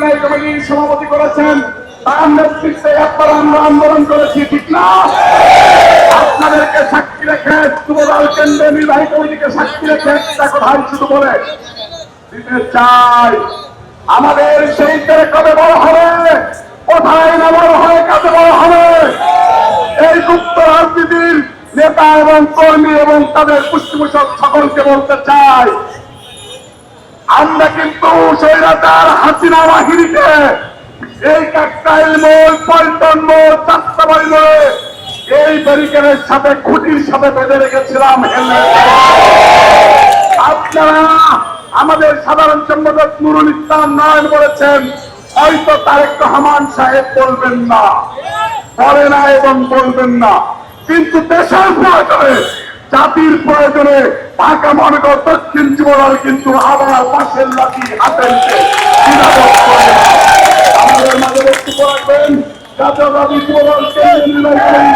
নির্বাহী কমিটির সভাপতি করেছেন, তার নেতৃত্বে আপনারা আমরা আন্দোলন করেছি, ঠিক না? আপনাদেরকে সাক্ষী রেখে যুবদল কেন্দ্রের নির্বাহী কমিটিকে সাক্ষী রেখে একটা কথাই শুধু বলে দিতে চাই, আমাদের সেই ছেলে কবে বড় হবে, কোথায় না বড় হবে, কাছে বড় হবে, এই গুপ্ত রাজনীতির নেতা এবং কর্মী এবং তাদের পুষ্টিপোষক সকলকে বলতে চাই, আমরা কিন্তু স্বৈরাচার হাসিনা বাহিনীকে এই কাকরাইল মোড়, পল্টন মোড়, চাষবাড়ি মোড়ে এই ব্যারিকেডের সাথে খুঁটির সাথে বেঁধে রেখেছিলাম। আপনারা আমাদের সাধারণ সম্পাদক নুরুল ইসলাম নয়ন বলেছেন, হয়তো তারেক রহমান সাহেব বলবেন না, বলে না এবং বলবেন না, কিন্তু দেশের প্রয়োজনে, জাতির প্রয়োজনে ঢাকা মহানগর দক্ষিণ যুবদল কিন্তু আবার পাশের লাঠি হাতে নিতে আমাদের মাঝে বক্তব্য রাখবেন জাতীয়তাবাদী যুবদল কেন্দ্রীয় নির্বাহী